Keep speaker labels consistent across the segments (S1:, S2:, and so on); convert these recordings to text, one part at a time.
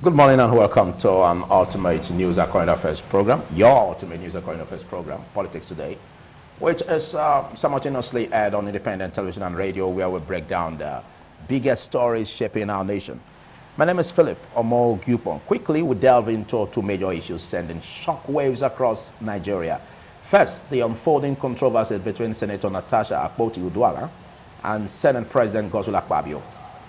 S1: Good morning and welcome to an ultimate news and current affairs program, your ultimate news and current affairs program, Politics Today, which is simultaneously aired on independent television and radio, where we break down the biggest stories shaping our nation. My name is Philip Omo Gupon. Quickly, we delve into two major issues sending shockwaves across Nigeria. First, the unfolding controversy between Senator Natasha Akpoti Uduaghan and Senate President Godswill Akpabio,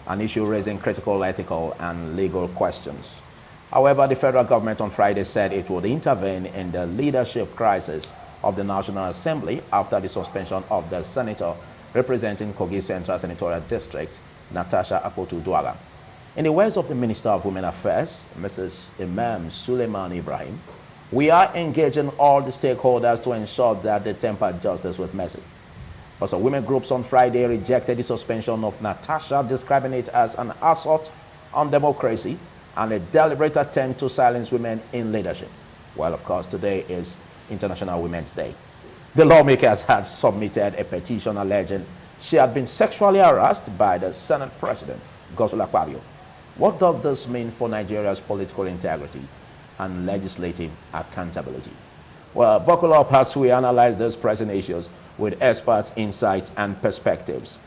S1: an issue raising critical ethical and legal questions. However, the federal government on Friday said it would intervene in the leadership crisis of the National Assembly after the suspension of the senator representing Kogi Central Senatorial District, Natasha Akpoti Uduaghan. In the words of the Minister of Women Affairs, Mrs. Imam Suleiman Ibrahim, we are engaging all the stakeholders to ensure that they temper justice with mercy. But some women groups on Friday rejected the suspension of Natasha, describing it as an assault on democracy and a deliberate attempt to silence women in leadership. Well, of course, today is International Women's Day. The lawmakers had submitted a petition alleging she had been sexually harassed by the Senate President, Godswill Akpabio. What does this mean for Nigeria's political integrity and legislative accountability? Well, buckle up as we analyze these pressing issues with experts' insights and perspectives.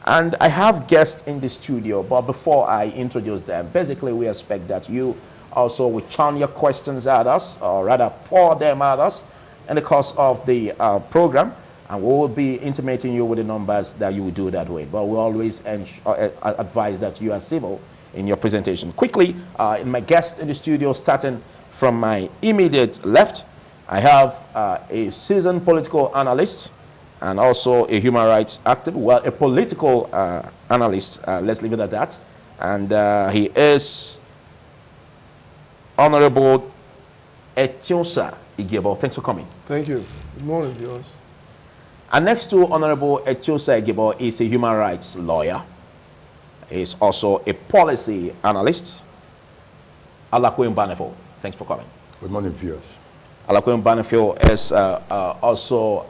S1: And I have guests in the studio, but before I introduce them, basically we expect that you also will churn your questions at us, or rather pour them at us in the course of the program, and we will be intimating you with the numbers that you will do that way. But we always advise that you are civil in your presentation. Quickly, in my guests in the studio, starting from my immediate left, I have a seasoned political analyst and also a human rights activist, well, a political analyst, let's leave it at that. And he is Honorable Etiosa Igebo. Thanks for coming.
S2: Thank you. Good morning, viewers.
S1: And next to Honorable Etiosa Igebo is a human rights lawyer. He's also a policy analyst, Alakwem Banefo. Thanks for coming.
S3: Good morning, viewers.
S1: Alakwem Banefo is also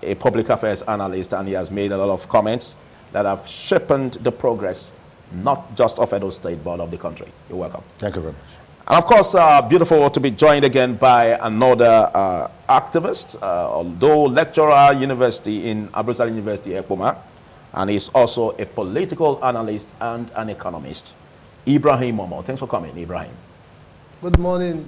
S1: a public affairs analyst, and he has made a lot of comments that have shaped the progress, not just of Edo State, but of the country. You're welcome.
S3: Thank you very much.
S1: And of course, beautiful to be joined again by another activist, although lecturer university in Abruzal University, Ekpoma, and he's also a political analyst and an economist. Ibrahim Momo. Thanks for coming, Ibrahim.
S2: Good morning.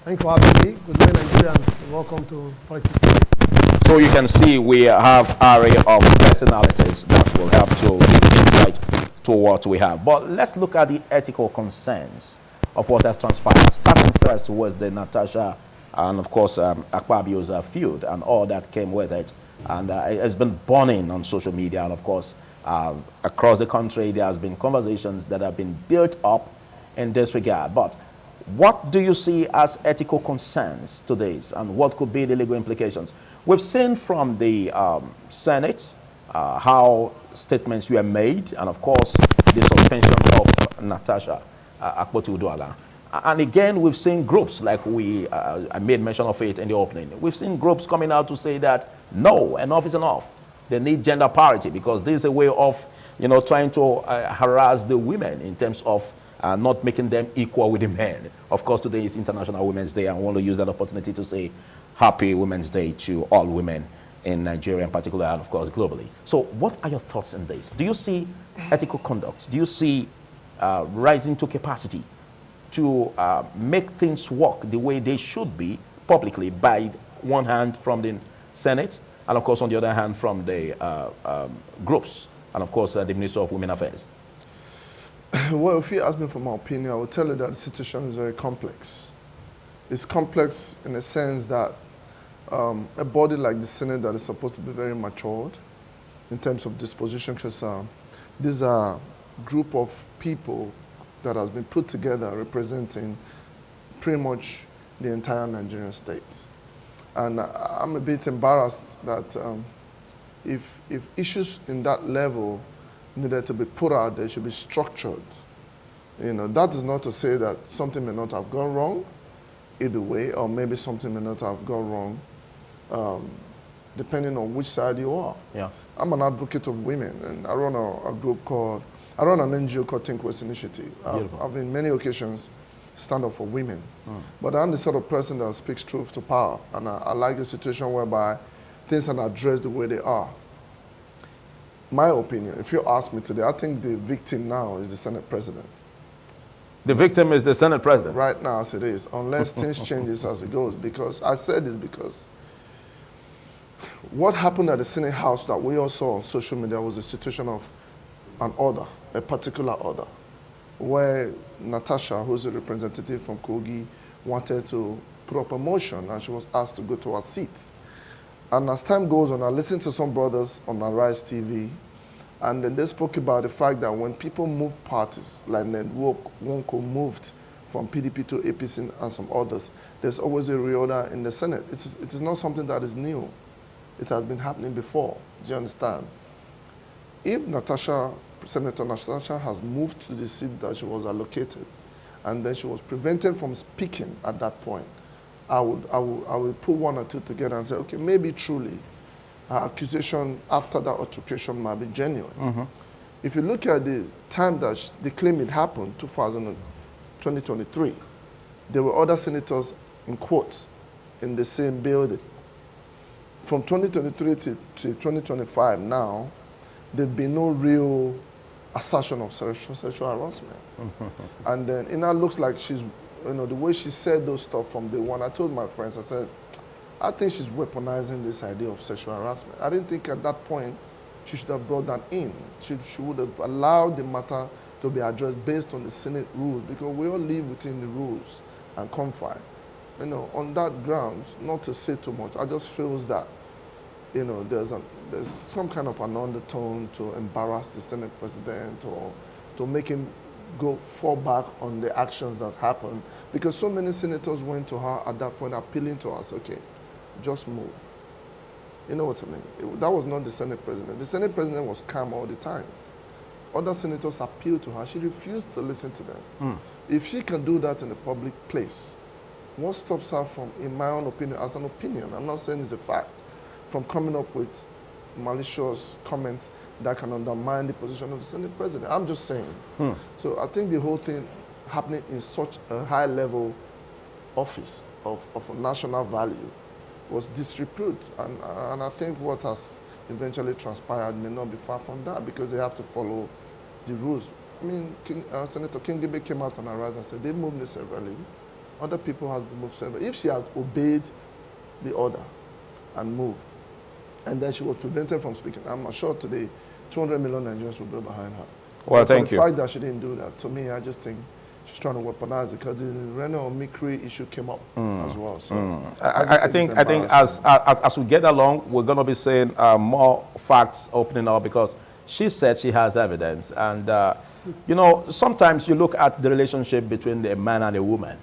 S2: Thank you for having me. Good morning, Nigeria, and welcome to Politics Today.
S1: So you can see we have an array of personalities that will help to give insight to what we have. But let's look at the ethical concerns of what has transpired. Starting first was the Natasha and, of course, Akpabio's feud and all that came with it. And it has been burning on social media. And, of course, across the country, there has been conversations that have been built up in this regard. But what do you see as ethical concerns to this, and what could be the legal implications? We've seen from the Senate how statements were made, and, of course, the suspension of Natasha Akpoti Uduaghan. And again, we've seen groups like I made mention of it in the opening. We've seen groups coming out to say that no, enough is enough. They need gender parity because this is a way of, trying to harass the women in terms of not making them equal with the men. Of course, today is International Women's Day. I want to use that opportunity to say Happy Women's Day to all women in Nigeria in particular, and of course globally. So what are your thoughts on this? Do you see ethical conduct? Do you see rising to capacity to make things work the way they should be publicly, by one hand from the Senate, and of course on the other hand from the groups, and of course the Minister of Women Affairs?
S2: Well, if you ask me for my opinion, I would tell you that the situation is very complex. It's complex in the sense that a body like the Senate that is supposed to be very matured in terms of disposition, because these are a group of people that has been put together representing pretty much the entire Nigerian state. And I'm a bit embarrassed that if issues in that level needed to be put out there, should be structured. That is not to say that something may not have gone wrong either way, or maybe something may not have gone wrong, depending on which side you are.
S1: Yeah.
S2: I'm an advocate of women, and I run a group called I run an NGO called Think West Initiative. I've in many occasions stand up for women. But I'm the sort of person that speaks truth to power. And I like a situation whereby things are addressed the way they are. My opinion, if you ask me today, I think the victim now is the Senate President.
S1: The victim is the Senate President?
S2: Right now, as it is, unless things changes as it goes. Because I said this because what happened at the Senate House that we all saw on social media was a situation of an order, a particular order, where Natasha, who's a representative from Kogi, wanted to put up a motion, and she was asked to go to her seat. And as time goes on, I listened to some brothers on Arise TV, and then they spoke about the fact that when people move parties, like Wonko moved from PDP to APC and some others, there's always a reorder in the Senate. It is not something that is new. It has been happening before. Do you understand? If Senator Natasha has moved to the seat that she was allocated, and then she was prevented from speaking at that point, I would put one or two together and say, okay, maybe truly her accusation after that altercation might be genuine. If you look at the time that the claim it happened, 2023, there were other senators, in quotes, in the same building. From 2023 to 2025 now, there's been no real assertion of sexual harassment. And then it now looks like she's, the way she said those stuff from day one, I told my friends, I said, I think she's weaponizing this idea of sexual harassment. I didn't think at that point she should have brought that in. She would have allowed the matter to be addressed based on the Senate rules, because we all live within the rules and confine. On that grounds, not to say too much, I just feel that, there's some kind of an undertone to embarrass the Senate President or to make him fall back on the actions that happened, because so many senators went to her at that point appealing to us, okay, just move. You know what I mean? That was not the Senate President. The Senate President was calm all the time. Other senators appealed to her. She refused to listen to them. If she can do that in a public place, what stops her from, in my own opinion, as an opinion, I'm not saying it's a fact, from coming up with malicious comments that can undermine the position of the Senate President? I'm just saying. So I think the whole thing happening in such a high-level office of a national value was disrepute. And I think what has eventually transpired may not be far from that, because they have to follow the rules. I mean, Senator Kingibe came out on Arise and said they moved me severally. Other people have been moved severally. If she had obeyed the order and moved, and then she was prevented from speaking, I'm sure today 200 million Nigerians will be behind her.
S1: Well, thank you.
S2: The fact that she didn't do that, to me, I just think she's trying to weaponize it, because the Reno Mikri issue came up as well. So
S1: I think as we get along, we're going to be seeing more facts opening up, because she said she has evidence. And, sometimes you look at the relationship between a man and a woman,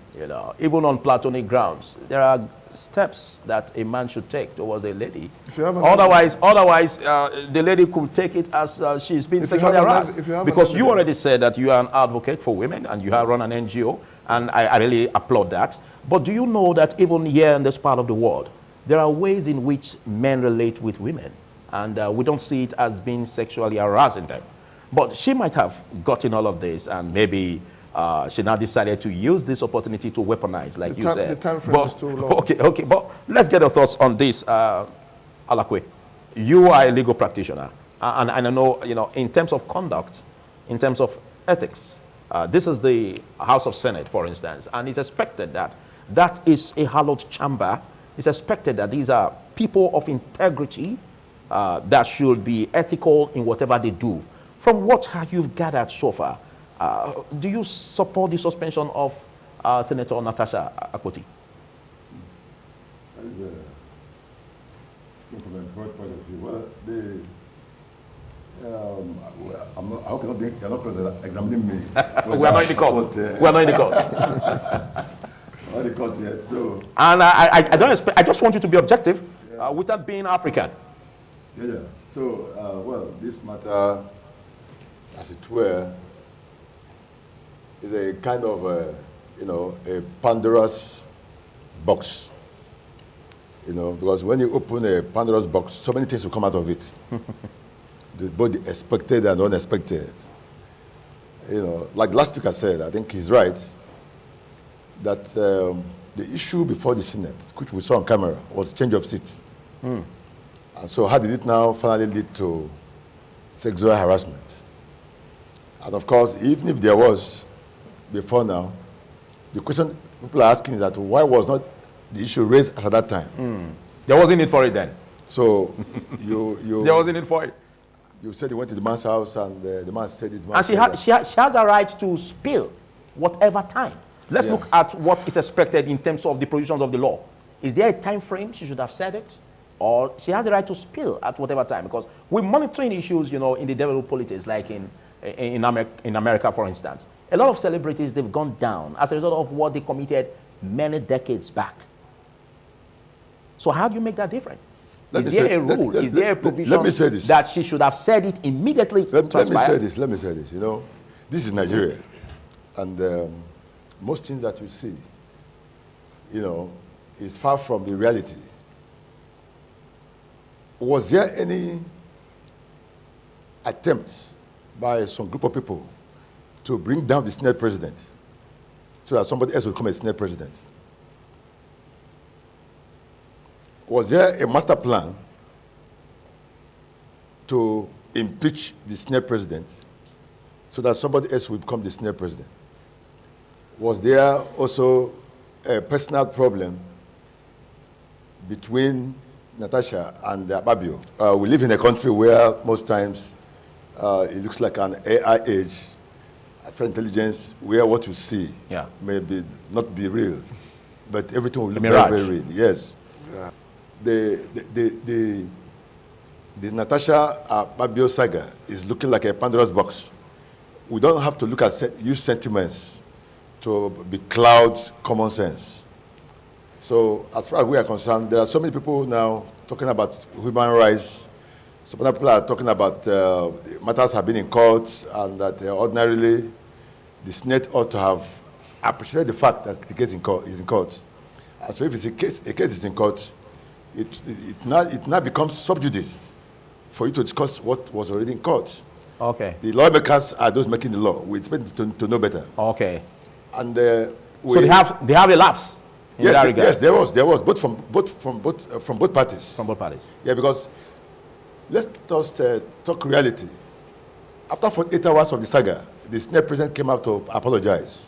S1: even on platonic grounds. There are steps that a man should take towards a lady. Otherwise, the lady could take it as she's been sexually harassed. Because you already said that you are an advocate for women and you have run an NGO, and I really applaud that. But do you know that even here in this part of the world, there are ways in which men relate with women, and we don't see it as being sexually harassing them? But she might have gotten all of this, and maybe she now decided to use this opportunity to weaponize, like you said.
S2: The time frame is too long.
S1: Okay, but let's get your thoughts on this, Alakwe. You are a legal practitioner, and I know, in terms of conduct, in terms of ethics, this is the House of Senate, for instance, and it's expected that that is a hallowed chamber. It's expected that these are people of integrity that should be ethical in whatever they do. From what you've gathered so far, do you support the suspension of Senator Natasha Akpoti?
S3: From a broad point of view, I hope you're not examining me.
S1: We are not in the court. We are not in the court.
S3: Not in the court yet. So.
S1: And I don't expect. I just want you to be objective, without being African.
S3: Yeah. So, this matter, as it were, is a kind of, a Pandora's box. Because when you open a Pandora's box, so many things will come out of it. Both the expected and unexpected. like the last speaker said, I think he's right, that the issue before the Senate, which we saw on camera, was change of seats. And so how did it now finally lead to sexual harassment? And of course, even if there was before now, the question people are asking is that why was not the issue raised as at that time?
S1: There wasn't need for it then.
S3: So
S1: There wasn't need for it.
S3: you said you went to the man's house and the man said his man
S1: And she has the right to spill whatever time. Let's look at what is expected in terms of the provisions of the law. Is there a time frame she should have said it? Or she has the right to spill at whatever time? Because we're monitoring issues, in the developed politics, like in America, for instance. A lot of celebrities, they've gone down as a result of what they committed many decades back. So how do you make that different? Is there a rule? Is there a provision
S3: let me say this.
S1: that she should have said it immediately?
S3: Let me say this. This is Nigeria. And most things that you see, is far from the reality. Was there any attempt by some group of people to bring down the Senate president so that somebody else would become a Senate president? Was there a master plan to impeach the Senate president so that somebody else would become the Senate president? Was there also a personal problem between Natasha and Akpabio? We live in a country where most times it looks like an AI age, artificial intelligence, where what you see may not be real, but everything will look very, very real. Yes. Yeah. The Natasha Akpabio saga is looking like a Pandora's box. We don't have to look at use sentiments to be cloud common sense. So as far as we are concerned, there are so many people now talking about human rights. Some other people are talking about matters have been in court and that ordinarily the Senate ought to have appreciated the fact that the case is in court. And so if it's a case is in court, it now becomes sub judice for you to discuss what was already in court.
S1: Okay.
S3: The lawmakers are those making the law. We expect to know better.
S1: Okay.
S3: And
S1: so they have a lapse.
S3: Yes, there was both from both parties.
S1: From both parties.
S3: Yeah, because let's just talk reality. After 48 hours of the saga, the Senate president came out to apologize.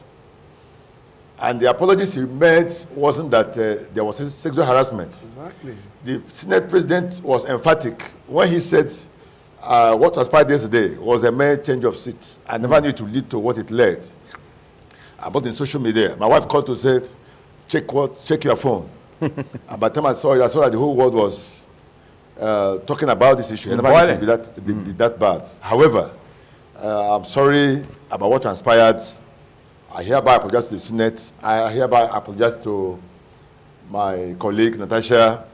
S3: And the apologies he made wasn't that there was sexual harassment.
S2: Exactly.
S3: The Senate president was emphatic when he said what transpired yesterday was a mere change of seats. I never knew it would lead to what it led. About in social media, my wife called to say, check your phone. And by the time I saw it, I saw that the whole world was talking about this issue. It never knew it would be that bad. However, I'm sorry about what transpired. I hereby apologize to the Senate. I hereby apologize to my colleague, Natasha.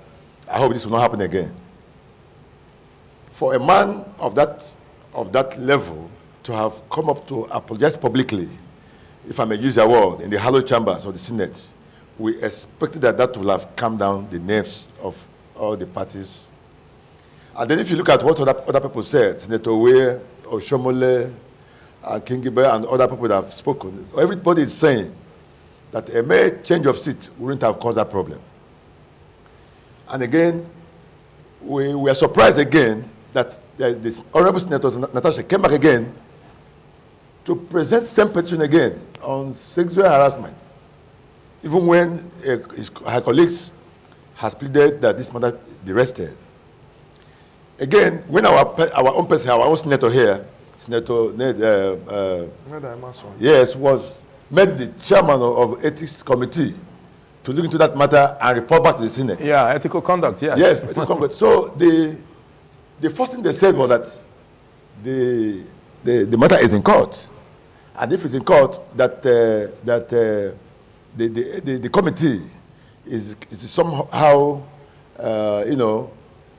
S3: I hope this will not happen again. For a man of that level to have come up to apologize publicly, if I may use a word, in the hallowed chambers of the Senate, we expected that will have calmed down the nerves of all the parties. And then if you look at what other people said, Senator Weir, Oshomole, Kingibe, and other people that have spoken, everybody is saying that a mere change of seat wouldn't have caused that problem. And again, we are surprised again that this Honorable Senator Natasha came back again to present same petition again on sexual harassment, even when her colleagues has pleaded that this matter be rested. Again, when our own person, our own senator here, Senator yes, was made the chairman of ethics committee to look into that matter and report back to the Senate.
S1: Yeah, ethical conduct, yes.
S3: Yes, ethical conduct. So the first thing they said was that the matter is in court. And if it's in court, that the committee is somehow,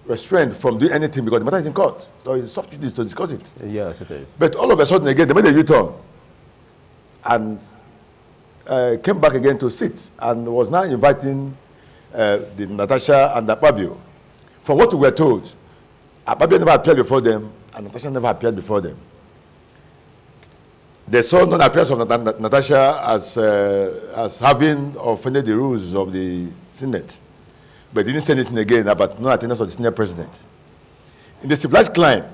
S3: restrained from doing anything because the matter is in court. So it's sub judice to discuss it.
S1: Yes, it is.
S3: But all of a sudden, again, they made a U-turn and came back again to sit and was now inviting the Natasha and Akpabio. From what we were told, Akpabio never appeared before them and Natasha never appeared before them. They saw non-appearance of Natasha as having offended the rules of the Senate, but didn't say anything again about non-attendance of the Senate President. In the civilized clime,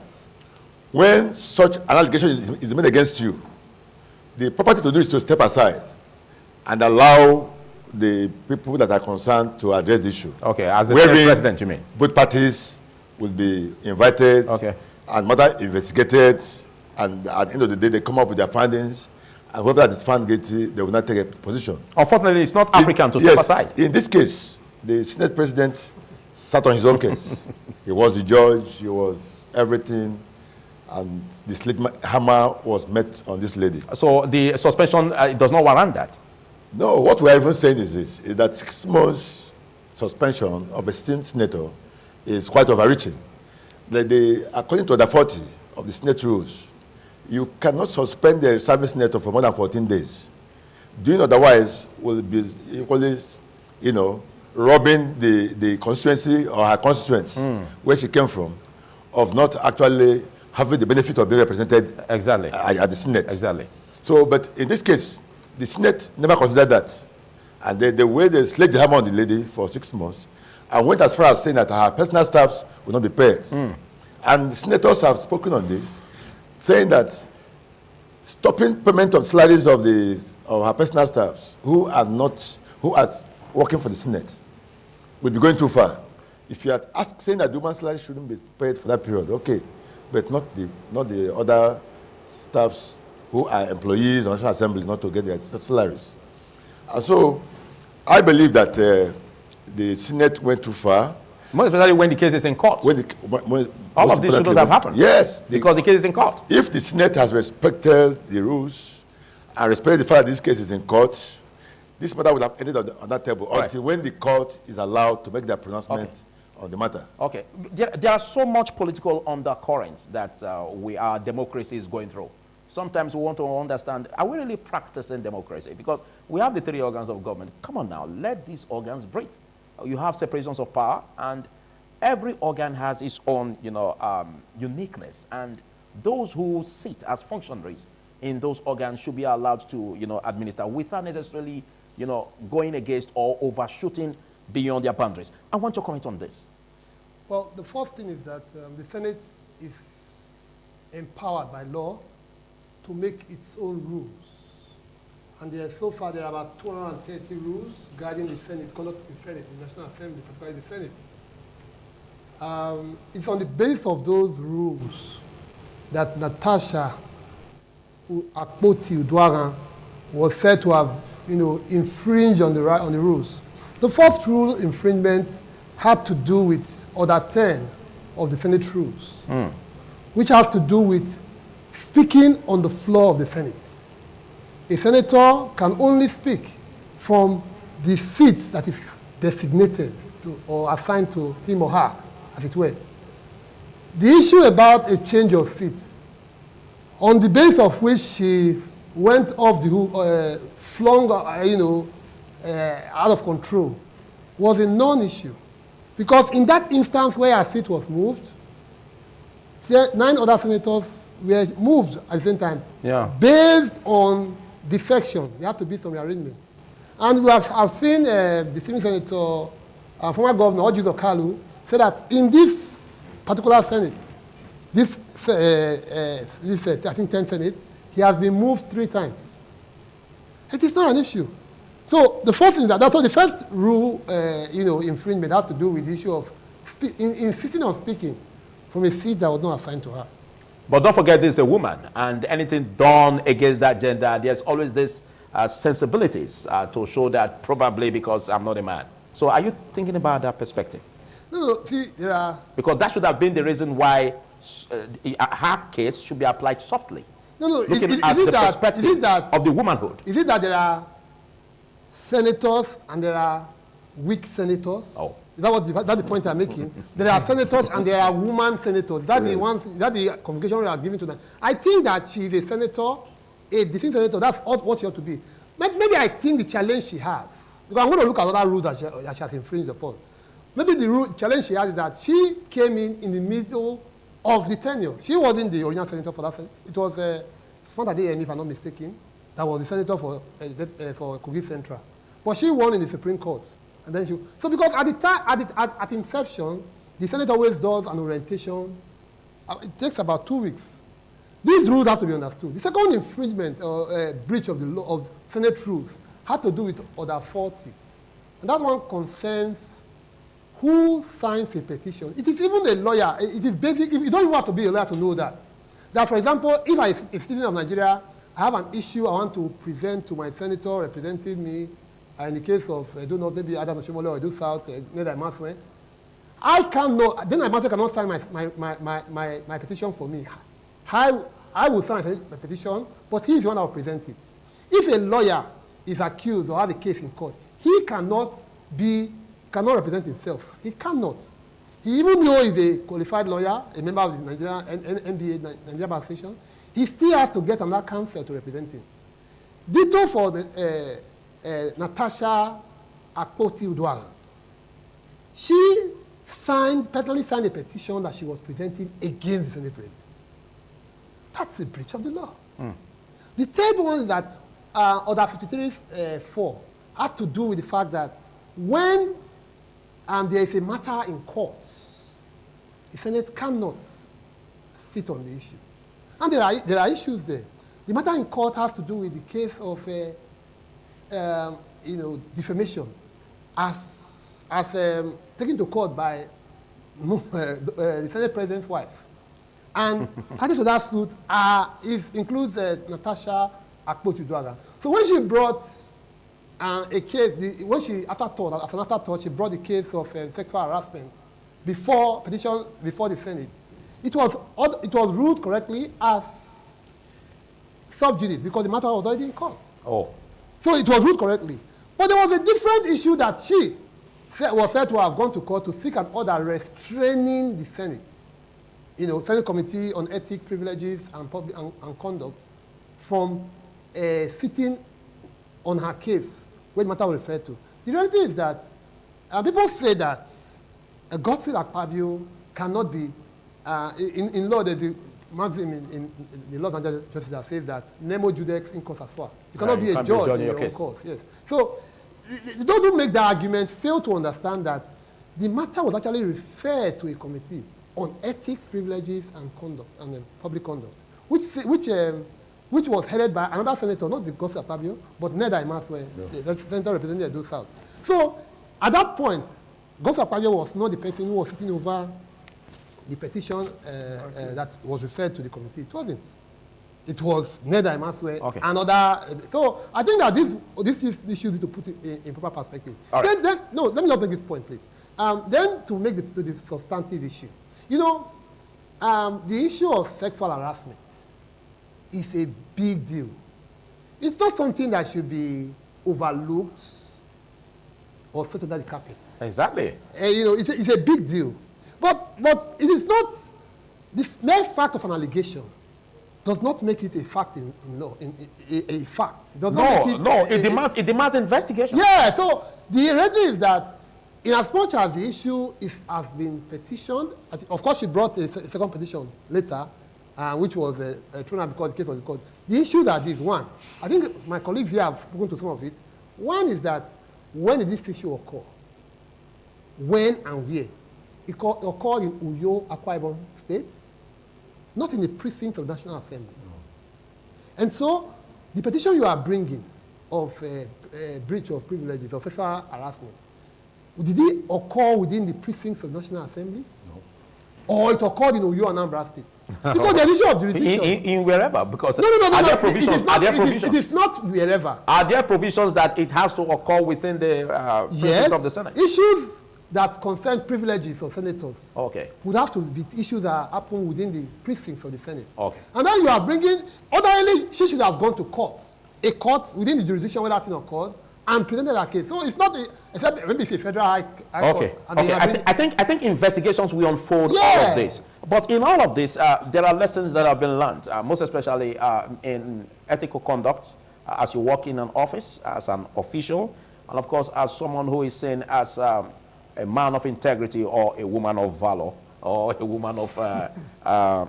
S3: when such an allegation is made against you, the proper thing to do is to step aside and allow the people that are concerned to address the issue.
S1: Okay, as the Senate President, you mean?
S3: Both parties will be invited,
S1: okay,
S3: and matter investigated, and at the end of the day, they come up with their findings, and whoever is found guilty, they will not take a position.
S1: Unfortunately, it's not African to step aside.
S3: In this case, the Senate President sat on his own case. He was the judge, he was everything, and the sledgehammer was met on this lady.
S1: So the suspension does not warrant that?
S3: No, what we are even saying is this, is that 6 months suspension of a sitting senator is quite overreaching. According to Order 40 of the Senate rules, you cannot suspend the service senator for more than 14 days. Doing otherwise will be equally, robbing the constituency or her constituents, where she came from, of not actually having the benefit of being represented
S1: exactly
S3: at the Senate.
S1: Exactly.
S3: So, but in this case, the Senate never considered that. And the way they sledged the hammer on the lady for 6 months, and went as far as saying that her personal staffs will not be paid. And the senators have spoken on this, saying that stopping payment of salaries of her personal staffs who are working for the Senate will be going too far. If you are saying that the woman's salary shouldn't be paid for that period, okay, but not the other staffs who are employees of National Assembly not to get their salaries. And so I believe that the Senate went too far.
S1: More especially when the case is in court. All of this shouldn't have happened.
S3: Yes.
S1: Because the case is in court.
S3: If the Senate has respected the rules and respected the fact that this case is in court, this matter will have ended on that table until when the court is allowed to make their pronouncement on the matter.
S1: Okay. There are so much political undercurrents that our democracy is going through. Sometimes we want to understand, are we really practicing democracy? Because we have the 3 organs of government. Come on now, let these organs breathe. You have separations of power, and every organ has its own, uniqueness. And those who sit as functionaries in those organs should be allowed to, administer without necessarily, going against or overshooting beyond their boundaries. I want your comment on this.
S4: Well, the first thing is that the Senate is empowered by law to make its own rules. And so far there are about 230 rules guiding the Senate, conduct of the Senate, the National Assembly, particularly the Senate. It's on the basis of those rules that Natasha Akpoti Uduaghan was said to have, infringed on the rules. The first rule infringement had to do with Order 10 of the Senate rules, which has to do with speaking on the floor of the Senate. A senator can only speak from the seat that is designated to, or assigned to him or her, as it were. The issue about a change of seats, on the basis of which she went off the hook, flung, out of control, was a non-issue. Because in that instance where her seat was moved, 9 other senators were moved at the same time, based on defection. There had to be some rearrangement. And I've seen the sitting senator, former governor, Ojizo Kalu, say that in this particular Senate, this I think 10th Senate, he has been moved 3 times. It is not an issue. So the first thing that's the first rule, infringement has to do with the issue of insisting on speaking from a seat that was not assigned to her.
S1: But don't forget, this is a woman, and anything done against that gender, there's always this sensibilities to show that probably because I'm not a man. So are you thinking about that perspective?
S4: No, see, there are...
S1: Because that should have been the reason why her case should be applied softly.
S4: No,
S1: looking at the perspective of the womanhood.
S4: Is it that there are senators and there are weak senators?
S1: Oh.
S4: Is that that's the point I'm making? There are senators and there are woman senators. That's the convocation we are giving to them. I think that she is a senator, a distinct senator. That's what she ought to be. Maybe I think the challenge she has, because I'm going to look at other rules that she has infringed upon. Maybe the challenge she has is that she came in the middle of the tenure. She wasn't the original senator for that. It was Adeyemi, if I'm not mistaken, that was the senator for Kogi Central. But she won in the Supreme Court. And then so because at the time, at inception, the Senate always does an orientation. It takes about 2 weeks. These rules have to be understood. The second infringement or breach of the law of Senate rules had to do with Order 40. And that one concerns who signs a petition. It is even a lawyer. It is basic. You don't even have to be a lawyer to know that. That, for example, if I am a citizen of Nigeria, I have an issue I want to present to my senator representing me, in the case of, I don't know, maybe Adam Oshomole or Edo South, Neda Imaswe, I cannot, then Imaswe cannot sign my petition for me. I will sign my petition, but he is the one that will present it. If a lawyer is accused or has a case in court, he cannot represent himself. He cannot. He, even though he's a qualified lawyer, a member of the Nigeria NBA, Nigeria Bar Association, he still has to get another counsel to represent him. Ditto for the, Natasha Akpoti Uduaghan. She personally signed a petition that she was presenting against the Senate President. That's a breach of the law. The third one is that Order 53(4) had to do with the fact that when there is a matter in court, the Senate cannot sit on the issue. And there are issues there. The matter in court has to do with the case of defamation as taken to court by the Senate President's wife. And parties to that suit includes Natasha Akpoti Uduaghan. So when she brought a case, as an afterthought, she brought the case of sexual harassment before the Senate. It was ruled correctly as sub judice because the matter was already in court.
S1: Oh.
S4: So it was ruled correctly. But there was a different issue that she was said to have gone to court to seek an order restraining the Senate. Senate Committee on Ethics, Privileges, and Conduct from sitting on her case, where the matter was referred to. The reality is that people say that a Godswill Akpabio cannot be, in law, there's a maxim in the law of justice that says that nemo judex in causa sua. You cannot be a judge in your own cause. Yes. So those who make that argument fail to understand that the matter was actually referred to a committee on ethics, privileges, and conduct, and public conduct, which was headed by another senator, not the Godswill Akpabio, but Neda Imaswe, the senator representing Edo South. So at that point, Godswill Akpabio was not the person who was sitting over the petition that was referred to the committee. It wasn't. It was Neda Imaswe, another. So I think that this issue need to put it in proper perspective. Right. Let me just make this point, please. Then to make the substantive issue. The issue of sexual harassment is a big deal. It's not something that should be overlooked or set under the carpet.
S1: Exactly.
S4: It's a big deal. But it is not, the mere fact of an allegation does not make it a fact in law, a fact. It does not make it,
S1: it demands investigation.
S4: Yeah, so the reality is that in as much as the issue has been petitioned, of course she brought a second petition later, which was thrown out because the case was in court. The issue that is one, I think my colleagues here have spoken to some of it. One is that when did this issue occur? When and where? It occurred in Uyo, Akwa Ibom State, not in the precincts of National Assembly. No. And so the petition you are bringing of breach of privileges or sexual harassment, did it occur within the precincts of National Assembly?
S3: No.
S4: Or it occurred in Uyo and Anambra State? Because the issue of jurisdiction.
S1: In wherever, because
S4: no.
S1: Are there provisions?
S4: It is not wherever.
S1: Are there provisions that it has to occur within the precincts of the Senate?
S4: Issues that concern privileges of senators would have to be issues that happen within the precincts of the Senate. And then you are bringing, ordinarily, she should have gone to court, a court within the jurisdiction where that thing occurred, and presented a case. So it's not, except maybe it's a federal high court.
S1: I think investigations will unfold all of this. But in all of this, there are lessons that have been learned, most especially in ethical conduct, as you work in an office, as an official, and of course, as someone who is seen as a man of integrity or a woman of valor or a woman of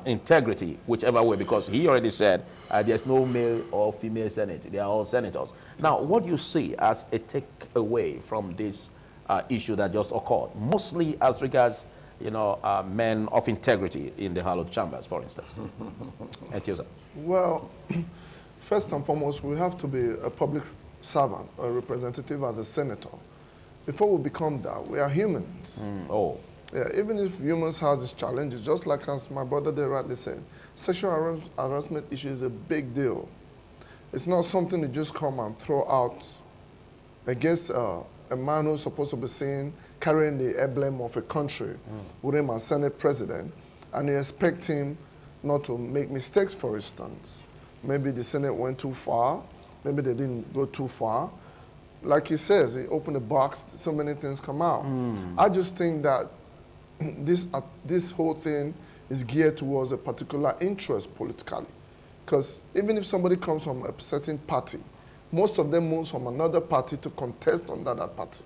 S1: integrity, whichever way, because he already said there's no male or female Senate. They are all senators. Now, what do you see as a takeaway from this issue that just occurred, mostly as regards, you know, men of integrity in the hallowed chambers, for instance?
S2: Well, first and foremost, we have to be a public servant, a representative as a senator. Before we become that, we are humans. Yeah, even if humans have these challenges, just like as my brother there rightly said, sexual harassment issue is a big deal. It's not something you just come and throw out against a man who's supposed to be seen carrying the emblem of a country, with him as Senate president, and you expect him not to make mistakes, for instance. Maybe the Senate went too far, maybe they didn't go too far. Like he says, he opened the box, so many things come out. I just think that this whole thing is geared towards a particular interest politically. Because even if somebody comes from a certain party, most of them moves from another party to contest under that party.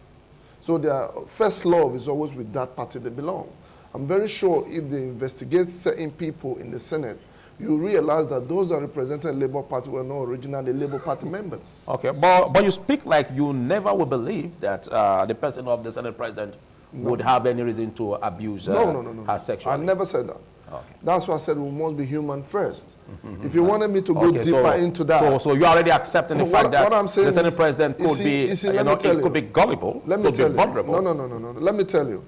S2: So their first love is always with that party they belong. I'm very sure if they investigate certain people in the Senate, you realize that those that represented the Labour Party were not originally Labour Party members.
S1: Okay, but you speak like you never would believe that the person of the Senate president would have any reason to abuse her sexually.
S2: I never said that.
S1: Okay.
S2: That's why I said we must be human first. If you wanted me to go deeper into that.
S1: So you're already accepting the fact that the Senate president could
S2: could
S1: be gullible,
S2: let me
S1: could be vulnerable.
S2: No. Let me tell you.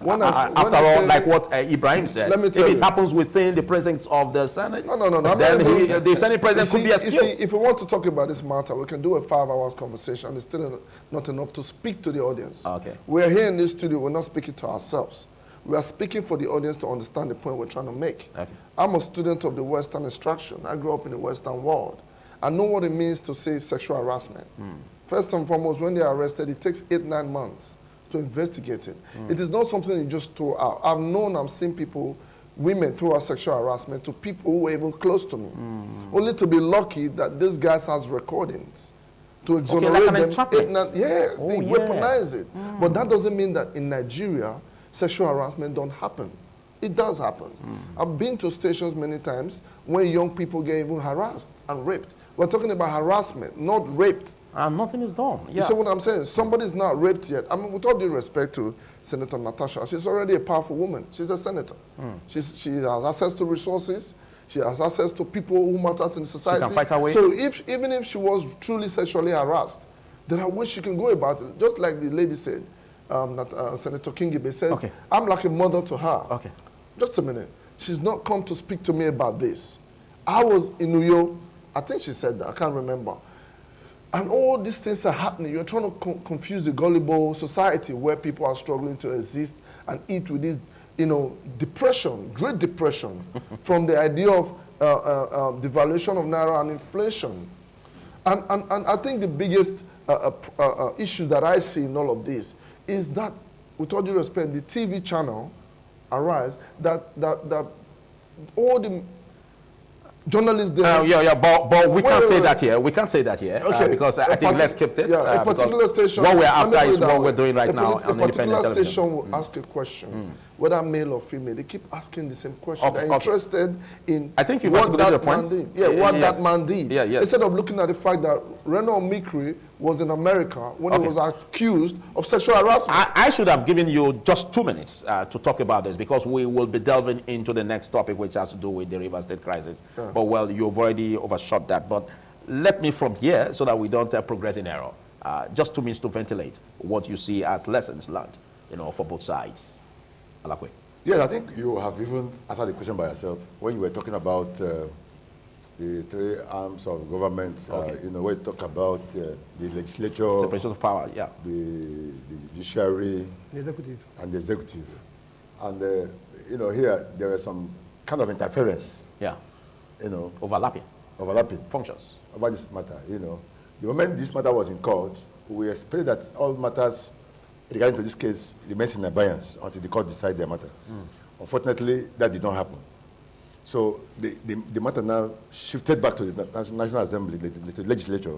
S1: After all, like what Ibrahim said, if it happens within the presence of the Senate, then the Senate president could be excused.
S2: You see, if we want to talk about this matter, we can do a 5-hour conversation. It's still not enough to speak to the audience.
S1: Okay.
S2: We're here in this studio. We're not speaking to ourselves. We are speaking for the audience to understand the point we're trying to make.
S1: Okay.
S2: I'm a student of the Western instruction. I grew up in the Western world. I know what it means to say sexual harassment. First and foremost, when they're arrested, it takes 8-9 months to investigate it. It is not something you just throw out. I've seen people, women throw out sexual harassment to people who were even close to me. Only to be lucky that this guy has recordings to exonerate them. Yes, they weaponize it. But that doesn't mean that in Nigeria, sexual harassment don't happen. It does happen. I've been to stations many times when young people get even harassed and raped. We're talking about harassment, not raped.
S1: And nothing is done. Yeah.
S2: You see what I'm saying? Somebody's not raped yet. I mean, with all due respect to Senator Natasha, she's already a powerful woman. She's a senator. She has access to resources. She has access to people who matter in society.
S1: She can fight her way.
S2: So even if she was truly sexually harassed, then I wish she can go about it. Just like the lady said, Senator Kingibe says, I'm like a mother to her.
S1: Okay.
S2: Just a minute. She's not come to speak to me about this. I was in New York. I think she said that. I can't remember. And all these things are happening. You're trying to confuse the gullible society where people are struggling to exist and eat with this, depression, great depression from the idea of devaluation of Naira and inflation. And I think the biggest issue that I see in all of this is that, with all due respect, the TV channel Arise, that all the journalists there...
S1: but we can't say that here. We can't say that here because I think let's keep this.
S2: A particular station...
S1: What we're after is what we're doing right now on independent television.
S2: A particular station will ask a question, whether male or female. They keep asking the same question. They're interested in what that man did. What that man did. Instead of looking at the fact that Reno Mikri was in America when he was accused of sexual harassment.
S1: I should have given you just 2 minutes to talk about this because we will be delving into the next topic, which has to do with the River State crisis. But well, you've already overshot that. But let me from here, so that we don't progress in error, just 2 minutes to ventilate what you see as lessons learned, for both sides. Alakwe.
S3: Yes, I think you have even answered the question by yourself when you were talking about the 3 arms of government, when you talk about the legislature,
S1: separation of power,
S3: the judiciary,
S4: the executive,
S3: and the executive. And, here there is some kind of interference.
S1: Overlapping functions
S3: about this matter. The moment this matter was in court, we expect that all matters regarding to this case remains in abeyance until the court decides their matter. Unfortunately, that did not happen. So the matter now shifted back to the National Assembly, the legislature,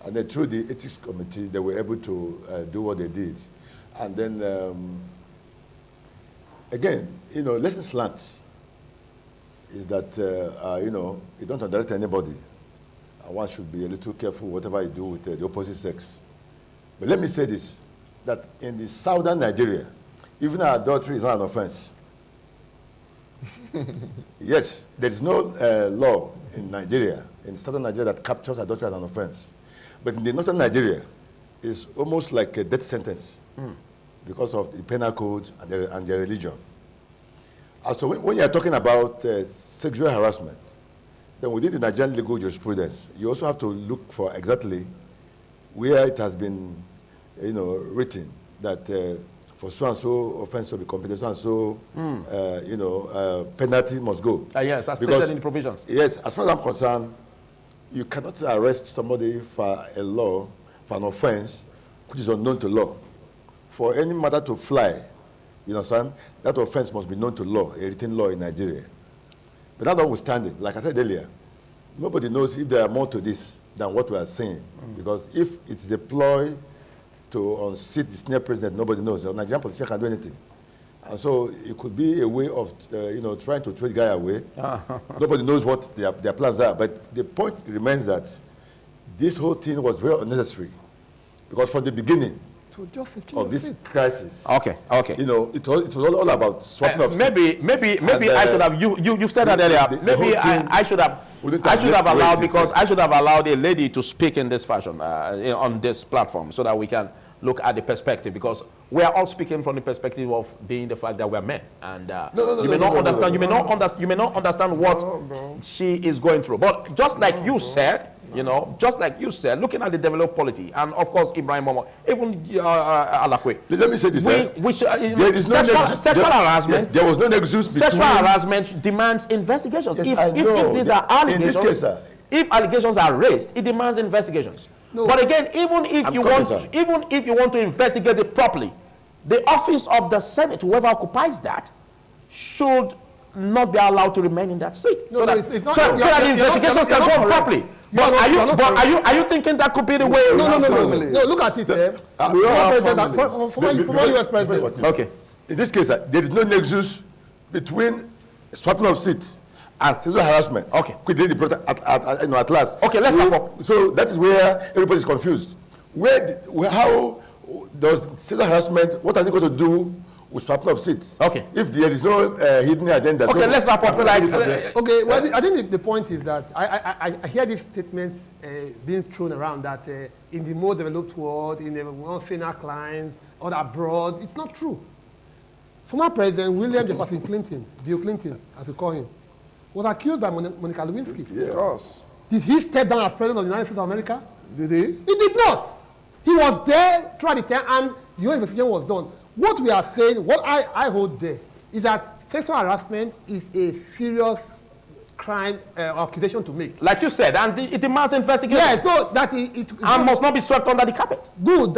S3: and then through the ethics committee, they were able to do what they did. And then again, lessons learned is that, you don't underrate anybody. One should be a little careful whatever you do with the opposite sex. But let me say this, that in the southern Nigeria, even adultery is not an offense. Yes, there is no law in Nigeria, in southern Nigeria, that captures adultery as an offense. But in the northern Nigeria, it's almost like a death sentence because of the penal code and their religion. So when you're talking about sexual harassment, then within the Nigerian legal jurisprudence, you also have to look for exactly where it has been, written that for so-and-so offense to be committed, so-and-so, penalty must go.
S1: Yes, as stated in the provisions.
S3: Yes, as far as I'm concerned, you cannot arrest somebody for a law, for an offense, which is unknown to law. For any matter to fly, you understand, that offense must be known to law, a written law in Nigeria. But that notwithstanding, like I said earlier, nobody knows if there are more to this than what we are saying. Because if it's deployed to unseat the senior president, nobody knows. A Nigerian politician can do anything. And so it could be a way of, trying to throw the guy away. Nobody knows what their plans are. But the point remains that this whole thing was very unnecessary. Because from the beginning of this crisis,
S1: okay.
S3: it was all about swapping of
S1: maybe I should have, you said that earlier. Maybe I should have allowed, because I should have allowed a lady to speak in this fashion on this platform, so that we can look at the perspective, because we are all speaking from the perspective of being the fact that we are men, and you may not understand what she is going through. But just like you said, looking at the developed polity, and of course Ibrahim Momo, even Alakwe.
S3: Let me say this.
S1: Sexual harassment.
S3: Yes, there was no nexus between.
S1: Sexual harassment demands investigations.
S3: Yes,
S1: if these are allegations,
S3: in this case,
S1: if allegations are raised, it demands investigations. No. But again, even if you want to investigate it properly, the office of the Senate, whoever occupies that, should not be allowed to remain in that seat, so that the investigations can go on properly. But are you thinking that could be the way?
S4: No. Look at it. Former US president.
S1: Okay.
S3: In this case, there is no nexus between swapping of seats and sexual harassment.
S1: Okay.
S3: Quickly, at last.
S1: Okay, let's wrap up.
S3: So that is where everybody is confused. How does sexual harassment? What are they going to do with swapping of seats?
S1: Okay.
S3: If there is no hidden agenda.
S1: Okay, let's wrap up.
S4: Okay. Well, I think the point is that I hear these statements being thrown around that in the more developed world, in the more thinner climes, or abroad, it's not true. Former President William Jefferson Clinton, Bill Clinton, as we call him, was accused by Monica Lewinsky.
S2: Of course.
S4: Did he step down as president of the United States of America?
S2: Did he?
S4: He did not. He was there throughout the time, and the whole investigation was done. What we are saying, what I hold there, is that sexual harassment is a serious crime accusation to make.
S1: Like you said, and it demands investigation.
S4: Yeah, so that it
S1: must not be swept under the carpet.
S4: Good.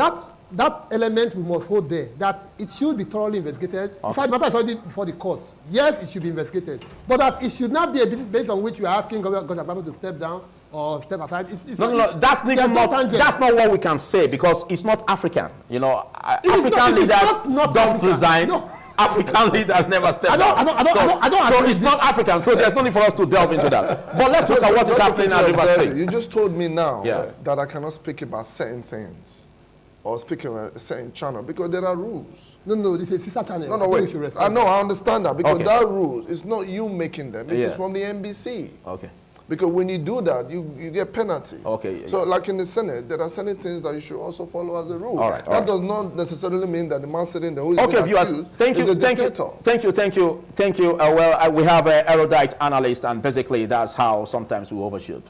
S4: That element we must hold there, that it should be thoroughly investigated. Okay. In fact, the matter is already before the courts. Yes, it should be investigated, but that it should not be a business based on which you are asking government to step down or step aside.
S1: No. That's not what we can say, because it's not African. African leaders don't resign. No. African leaders never step down. So it's not African. So there's no need for us to delve into that. But let's look at what is happening at Rivers State.
S2: You just told me now that I cannot speak about certain things or speak about a certain channel because there are rules.
S4: No, this is sister channel.
S2: No, wait. I know, I understand that because there are rules. It's not you making them. It is from the NBC.
S1: Okay.
S2: Because when you do that, you get penalty.
S1: Okay.
S2: So like in the Senate, there are certain things that you should also follow as a rule.
S1: All right.
S2: That does not necessarily mean that the man sitting there who is
S1: okay, viewers, thank you. Well, we have an erudite analyst, and basically that's how sometimes we overshoot.